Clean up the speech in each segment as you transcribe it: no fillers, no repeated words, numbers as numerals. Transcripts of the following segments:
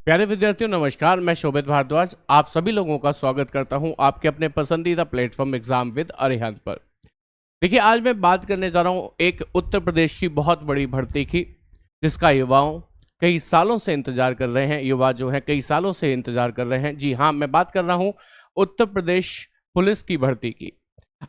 प्यारे विद्यार्थियों नमस्कार। मैं शोभित भारद्वाज आप सभी लोगों का स्वागत करता हूं आपके अपने पसंदीदा प्लेटफॉर्म एग्जाम विद अरिहंत पर। देखिए, आज मैं बात करने जा रहा हूं एक उत्तर प्रदेश की बहुत बड़ी भर्ती की, जिसका युवाओं कई सालों से इंतजार कर रहे हैं। युवा जो है कई सालों से इंतजार कर रहे हैं। जी हाँ, मैं बात कर रहा हूं उत्तर प्रदेश पुलिस की भर्ती की।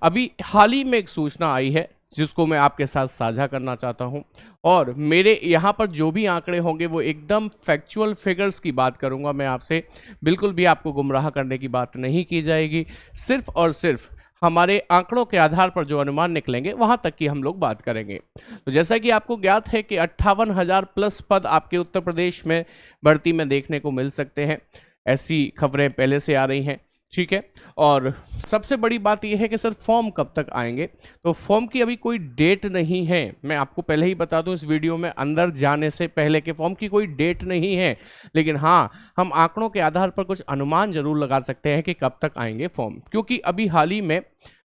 अभी हाल ही में एक सूचना आई है जिसको मैं आपके साथ साझा करना चाहता हूं, और मेरे यहाँ पर जो भी आंकड़े होंगे वो एकदम फैक्चुअल फिगर्स की बात करूंगा मैं आपसे। बिल्कुल भी आपको गुमराह करने की बात नहीं की जाएगी। सिर्फ और सिर्फ हमारे आंकड़ों के आधार पर जो अनुमान निकलेंगे वहां तक की हम लोग बात करेंगे। तो जैसा कि आपको ज्ञात है कि 58,000 प्लस पद आपके उत्तर प्रदेश में भर्ती में देखने को मिल सकते हैं। ऐसी खबरें पहले से आ रही हैं, ठीक है। और सबसे बड़ी बात यह है कि सर फॉर्म कब तक आएंगे, तो फॉर्म की अभी कोई डेट नहीं है। मैं आपको पहले ही बता दूं इस वीडियो में अंदर जाने से पहले कि फॉर्म की कोई डेट नहीं है, लेकिन हाँ, हम आंकड़ों के आधार पर कुछ अनुमान जरूर लगा सकते हैं कि कब तक आएंगे फॉर्म। क्योंकि अभी हाल ही में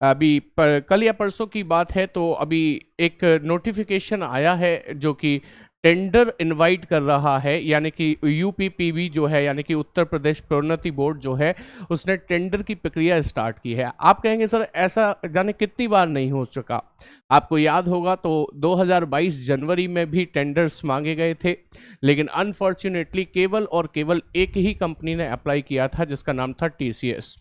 कल या परसों की बात है, तो अभी एक नोटिफिकेशन आया है जो कि टेंडर इनवाइट कर रहा है, यानी कि यूपीपीबी जो है, यानी कि उत्तर प्रदेश प्रोन्नति बोर्ड जो है, उसने टेंडर की प्रक्रिया स्टार्ट की है। आप कहेंगे सर ऐसा जाने कितनी बार नहीं हो चुका। आपको याद होगा तो 2022 जनवरी में भी टेंडर्स मांगे गए थे, लेकिन अनफॉर्चुनेटली केवल और केवल एक ही कंपनी ने अप्लाई किया था, जिसका नाम था टीसीएस।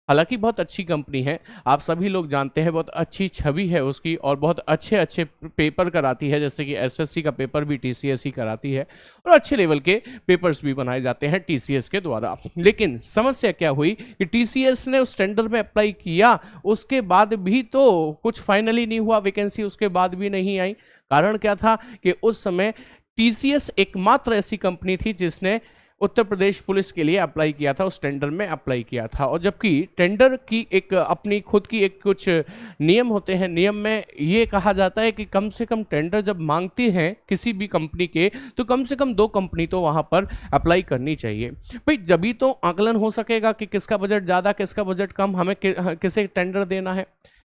हालांकि बहुत अच्छी कंपनी है, आप सभी लोग जानते हैं, बहुत अच्छी छवि है उसकी और बहुत अच्छे अच्छे पेपर कराती है, जैसे कि एसएससी का पेपर भी टीसीएस ही कराती है और अच्छे लेवल के पेपर्स भी बनाए जाते हैं टीसीएस के द्वारा। लेकिन समस्या क्या हुई कि टीसीएस ने उस टेंडर में अप्लाई किया, उसके बाद भी तो कुछ फाइनली नहीं हुआ, वैकेंसी उसके बाद भी नहीं आई। कारण क्या था कि उस समय टीसीएस एकमात्र ऐसी कंपनी थी जिसने उत्तर प्रदेश पुलिस के लिए अप्लाई किया था, उस टेंडर में अप्लाई किया था। और जबकि टेंडर की एक अपनी खुद की एक कुछ नियम होते हैं, नियम में ये कहा जाता है कि कम से कम टेंडर जब मांगती हैं किसी भी कंपनी के, तो कम से कम 2 कंपनी तो वहां पर अप्लाई करनी चाहिए भाई, जब तो आकलन हो सकेगा कि किसका बजट ज़्यादा किसका बजट कम, हमें किसे टेंडर देना है।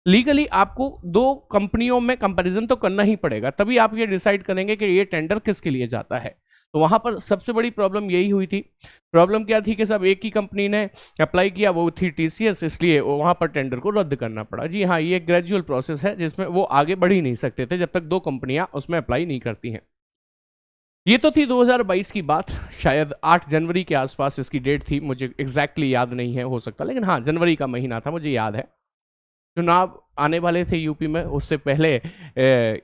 लीगली आपको 2 कंपनियों में कंपैरिजन तो करना ही पड़ेगा, तभी आप ये डिसाइड करेंगे कि ये टेंडर किसके लिए जाता है। तो वहां पर सबसे बड़ी प्रॉब्लम यही हुई थी। प्रॉब्लम क्या थी कि सब एक ही कंपनी ने अप्लाई किया, वो थी टीसीएस, इसलिए वहां पर टेंडर को रद्द करना पड़ा। जी हाँ, ये एक ग्रेजुअल प्रोसेस है जिसमें वो आगे बढ़ ही नहीं सकते थे जब तक 2 कंपनियां उसमें अप्लाई नहीं करती हैं। ये तो थी 2022 की बात, शायद 8 जनवरी के आसपास इसकी डेट थी, मुझे एग्जैक्टली याद नहीं है, हो सकता, लेकिन हाँ जनवरी का महीना था, मुझे याद है। चुनाव आने वाले थे यूपी में, उससे पहले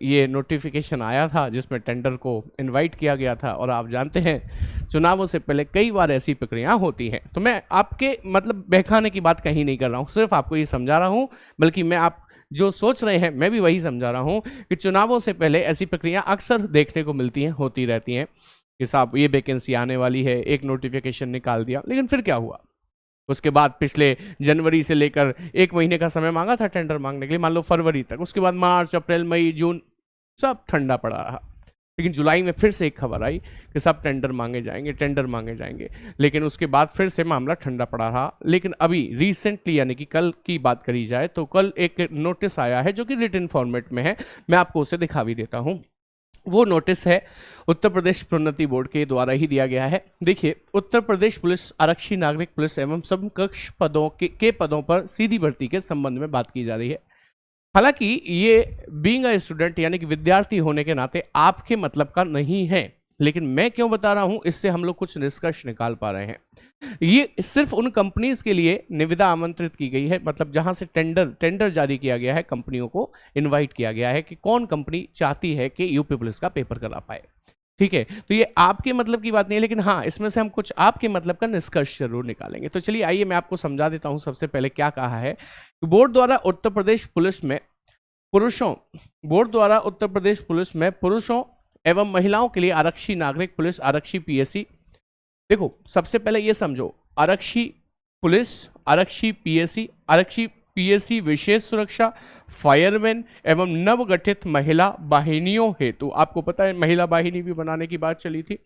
ये नोटिफिकेशन आया था जिसमें टेंडर को इनवाइट किया गया था। और आप जानते हैं चुनावों से पहले कई बार ऐसी प्रक्रियाएं होती हैं। तो मैं आपके मतलब बहकाने की बात कहीं नहीं कर रहा हूँ, सिर्फ आपको ये समझा रहा हूँ, बल्कि मैं आप जो सोच रहे हैं मैं भी वही समझा रहा हूँ कि चुनावों से पहले ऐसी प्रक्रिया अक्सर देखने को मिलती हैं, होती रहती हैं कि साहब ये वैकेंसी आने वाली है, एक नोटिफिकेशन निकाल दिया। लेकिन फिर क्या हुआ, उसके बाद पिछले जनवरी से लेकर 1 महीने का समय मांगा था टेंडर मांगने के लिए, मान लो फरवरी तक, उसके बाद मार्च अप्रैल मई जून सब ठंडा पड़ा रहा। लेकिन जुलाई में फिर से एक खबर आई कि सब टेंडर मांगे जाएंगे, टेंडर मांगे जाएंगे, लेकिन उसके बाद फिर से मामला ठंडा पड़ा रहा। लेकिन अभी रिसेंटली, यानी कि कल की बात करी जाए तो कल एक नोटिस आया है जो कि रिटन फॉर्मेट में है, मैं आपको उसे दिखा भी देता हूँ। वो नोटिस है उत्तर प्रदेश प्रोन्नति बोर्ड के द्वारा ही दिया गया है। देखिए, उत्तर प्रदेश पुलिस आरक्षी नागरिक पुलिस एवं समकक्ष पदों के पदों पर सीधी भर्ती के संबंध में बात की जा रही है। हालांकि ये बीइंग अ स्टूडेंट, यानी कि विद्यार्थी होने के नाते आपके मतलब का नहीं है, लेकिन मैं क्यों बता रहा हूं, इससे हम लोग कुछ निष्कर्ष निकाल पा रहे हैं। ये सिर्फ उन कंपनीज के लिए निविदा आमंत्रित की गई है, मतलब जहां से टेंडर जारी किया गया है, कंपनियों को इनवाइट किया गया है कि कौन कंपनी चाहती है कि यूपी पुलिस का पेपर करा पाए। ठीक है, तो ये आपके मतलब की बात नहीं है, लेकिन हाँ इसमें से हम कुछ आपके मतलब का निष्कर्ष जरूर निकालेंगे। तो चलिए आइए मैं आपको समझा देता हूं। सबसे पहले क्या कहा है, बोर्ड द्वारा उत्तर प्रदेश पुलिस में पुरुषों एवं महिलाओं के लिए आरक्षी नागरिक पुलिस, आरक्षी पीएससी। देखो, सबसे पहले ये समझो, आरक्षी पुलिस, आरक्षी पीएससी विशेष सुरक्षा, फायरमैन एवं नवगठित महिला वाहिनियों हेतु। आपको पता है महिला वाहिनी भी बनाने की बात चली थी,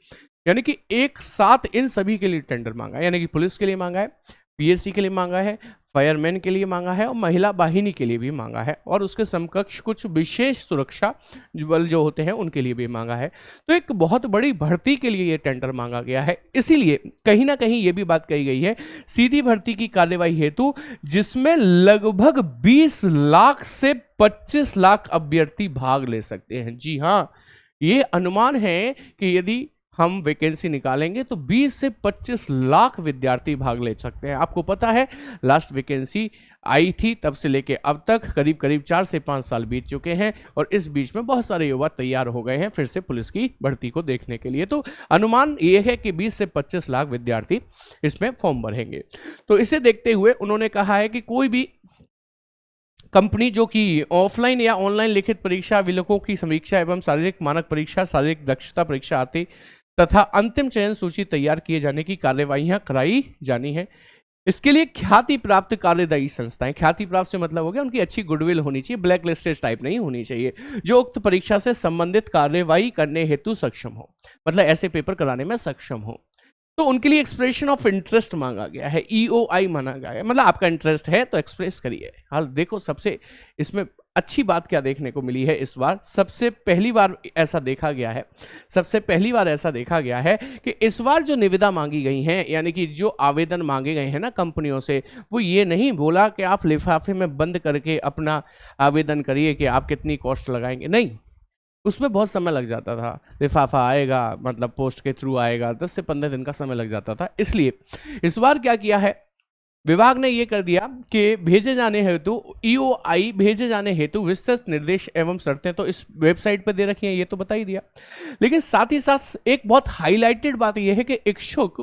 यानी कि एक साथ इन सभी के लिए टेंडर मांगा है, यानी कि पुलिस के लिए मांगा है, पीएससी के लिए मांगा है, फायरमैन के लिए मांगा है और महिला वाहिनी के लिए भी मांगा है, और उसके समकक्ष कुछ विशेष सुरक्षा बल जो होते हैं उनके लिए भी मांगा है। तो एक बहुत बड़ी भर्ती के लिए ये टेंडर मांगा गया है। इसीलिए कहीं ना कहीं ये भी बात कही गई है सीधी भर्ती की कार्यवाही हेतु, जिसमें लगभग 20 लाख से 25 लाख अभ्यर्थी भाग ले सकते हैं। जी हाँ, ये अनुमान है कि यदि हम वैकेंसी निकालेंगे तो 20 से 25 लाख विद्यार्थी भाग ले सकते हैं। आपको पता है लास्ट वैकेंसी आई थी, तब से लेके अब तक करीब करीब 4 से 5 साल बीत चुके हैं, और इस बीच में बहुत सारे युवा तैयार हो गए हैं फिर से पुलिस की भर्ती को देखने के लिए। तो अनुमान ये है कि 20 से 25 लाख विद्यार्थी इसमें फॉर्म भरेंगे। तो इसे देखते हुए उन्होंने कहा है कि कोई भी कंपनी जो कि ऑफलाइन या ऑनलाइन लिखित परीक्षा, विलोकों की समीक्षा एवं शारीरिक मानक परीक्षा, शारीरिक दक्षता परीक्षा आदि तथा अंतिम चयन सूची तैयार किए जाने की कार्यवाहियां कराई जानी है। इसके लिए ख्याति प्राप्त कार्यदायी संस्थाएं, ख्याति प्राप्त से मतलब हो गया उनकी अच्छी गुडविल होनी चाहिए, ब्लैक लिस्टेड टाइप नहीं होनी चाहिए, जो उक्त परीक्षा से संबंधित कार्यवाही करने हेतु सक्षम हो, मतलब ऐसे पेपर कराने में सक्षम हो। तो उनके लिए एक्सप्रेशन ऑफ इंटरेस्ट मांगा गया है, EOI माना गया है, मतलब आपका इंटरेस्ट है तो एक्सप्रेस करिए। हाल देखो सबसे इसमें अच्छी बात क्या देखने को मिली है इस बार, सबसे पहली बार ऐसा देखा गया है कि इस बार जो निविदा मांगी गई हैं, यानी कि जो आवेदन मांगे गए हैं ना कंपनियों से, वो ये नहीं बोला कि आप लिफाफे में बंद करके अपना आवेदन करिए कि आप कितनी कॉस्ट लगाएंगे, नहीं, उसमें बहुत समय लग जाता था। लिफाफा आएगा मतलब पोस्ट के थ्रू आएगा, 10 से 15 दिन का समय लग जाता था। इसलिए इस बार क्या किया है विभाग ने ये कर दिया कि भेजे जाने हेतु EOI भेजे जाने हेतु विस्तृत निर्देश एवं शर्तें तो इस वेबसाइट पर दे रखी हैं, ये तो बता ही दिया, लेकिन साथ ही साथ एक बहुत हाईलाइटेड बात यह है कि इच्छुक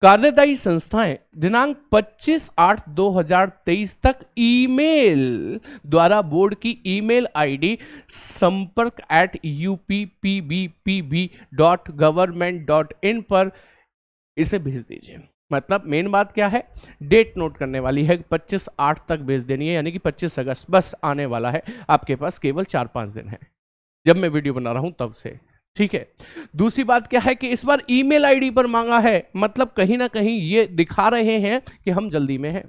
कार्यदायी संस्थाएं दिनांक 25/8/2023 तक ईमेल द्वारा बोर्ड की ईमेल ID sampark@uppbbpb.government.in पर इसे भेज दीजिए। मतलब मेन बात क्या है, डेट नोट करने वाली है, 25/8 तक भेज देनी है, यानी कि 25 अगस्त बस आने वाला है, आपके पास केवल 4-5 दिन है जब मैं वीडियो बना रहा हूं तब से, ठीक है। दूसरी बात क्या है कि इस बार ईमेल ID पर मांगा है, मतलब कहीं ना कहीं ये दिखा रहे हैं कि हम जल्दी में हैं।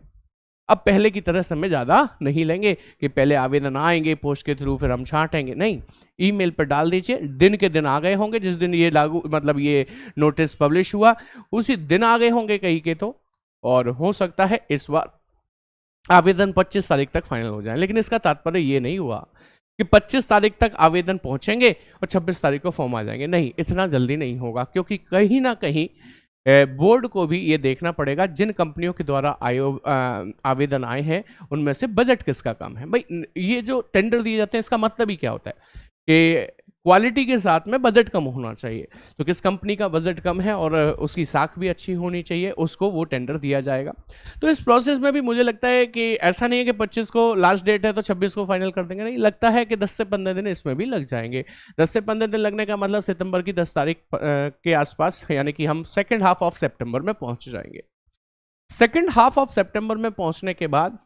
अब पहले की तरह समय ज़्यादा नहीं लेंगे कि पहले आवेदन आएंगे पोस्ट के थ्रू फिर हम छांटेंगे, नहीं, ईमेल पर डाल दीजिए। दिन के दिन आ गए होंगे, जिस दिन ये लागू मतलब ये नोटिस पब्लिश हुआ उसी दिन आ गए होंगे कहीं के तो, और हो सकता है इस बार आवेदन 25 तारीख तक फाइनल हो जाए। लेकिन इसका तात्पर्य ये नहीं हुआ कि 25 तारीख तक आवेदन पहुंचेंगे और 26 तारीख को फॉर्म आ जाएंगे, नहीं, इतना जल्दी नहीं होगा, क्योंकि कहीं ना कहीं बोर्ड को भी ये देखना पड़ेगा जिन कंपनियों के द्वारा आवेदन आए हैं उनमें से बजट किसका कम है। भाई ये जो टेंडर दिए जाते हैं इसका मतलब ही क्या होता है कि क्वालिटी के साथ में बजट कम होना चाहिए, तो किस कंपनी का बजट कम है और उसकी साख भी अच्छी होनी चाहिए, उसको वो टेंडर दिया जाएगा। तो इस प्रोसेस में भी मुझे लगता है कि ऐसा नहीं है कि 25 को लास्ट डेट है तो 26 को फाइनल कर देंगे, नहीं, लगता है कि 10 से 15 दिन इसमें भी लग जाएंगे। 10 से 15 दिन लगने का मतलब सितंबर की 10 तारीख के आसपास, यानी कि हम सेकेंड हाफ ऑफ सितंबर में पहुंच जाएंगे। सेकेंड हाफ ऑफ सितंबर में पहुंचने के बाद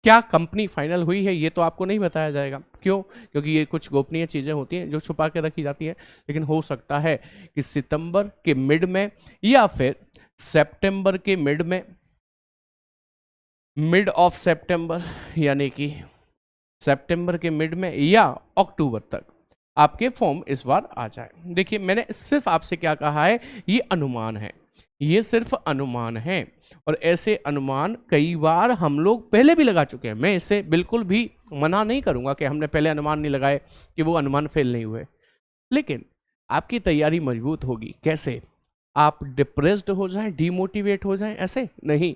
क्या कंपनी फाइनल हुई है ये तो आपको नहीं बताया जाएगा, क्यों? क्योंकि ये कुछ गोपनीय चीज़ें होती हैं जो छुपा के रखी जाती हैं। लेकिन हो सकता है कि सितंबर के मिड में या फिर सितंबर के मिड में, मिड ऑफ सितंबर यानी कि सितंबर के मिड में या अक्टूबर तक आपके फॉर्म इस बार आ जाए। देखिए मैंने सिर्फ आपसे क्या कहा है, ये अनुमान है, ये सिर्फ अनुमान है, और ऐसे अनुमान कई बार हम लोग पहले भी लगा चुके हैं। मैं इसे बिल्कुल भी मना नहीं करूंगा कि हमने पहले अनुमान नहीं लगाए कि वो अनुमान फेल नहीं हुए, लेकिन आपकी तैयारी मजबूत होगी। कैसे? आप डिप्रेस्ड हो जाएं, डिमोटिवेट हो जाएं, ऐसे नहीं।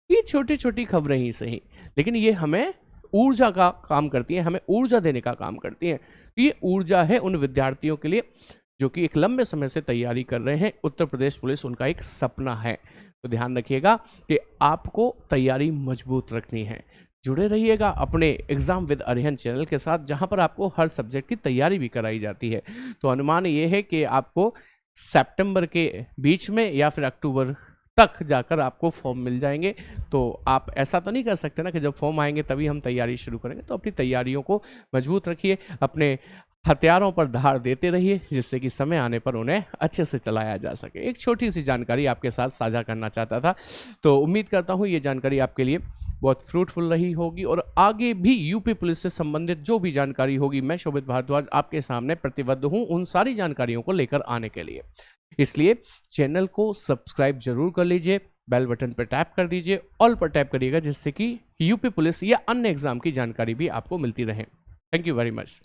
ये छोटी छोटी खबरें ही सही, लेकिन ये हमें ऊर्जा का काम करती हैं, हमें ऊर्जा देने का काम करती हैं। ये ऊर्जा है उन विद्यार्थियों के लिए जो कि एक लंबे समय से तैयारी कर रहे हैं। उत्तर प्रदेश पुलिस उनका एक सपना है, तो ध्यान रखिएगा कि आपको तैयारी मजबूत रखनी है। जुड़े रहिएगा अपने एग्जाम विद अरिहंत चैनल के साथ, जहां पर आपको हर सब्जेक्ट की तैयारी भी कराई जाती है। तो अनुमान ये है कि आपको सितंबर के बीच में या फिर अक्टूबर तक जाकर आपको फॉर्म मिल जाएंगे। तो आप ऐसा तो नहीं कर सकते ना कि जब फॉर्म आएंगे तभी हम तैयारी शुरू करेंगे। तो अपनी तैयारियों को मजबूत रखिए, अपने हथियारों पर धार देते रहिए, जिससे कि समय आने पर उन्हें अच्छे से चलाया जा सके। एक छोटी सी जानकारी आपके साथ साझा करना चाहता था, तो उम्मीद करता हूँ ये जानकारी आपके लिए बहुत फ्रूटफुल रही होगी, और आगे भी यूपी पुलिस से संबंधित जो भी जानकारी होगी, मैं शोभित भारद्वाज आपके सामने प्रतिबद्ध हूँ उन सारी जानकारियों को लेकर आने के लिए। इसलिए चैनल को सब्सक्राइब जरूर कर लीजिए, बेल बटन पर टैप कर दीजिए, ऑल पर टैप करिएगा, जिससे कि यूपी पुलिस या अन्य एग्जाम की जानकारी भी आपको मिलती रहे। Thank you very much.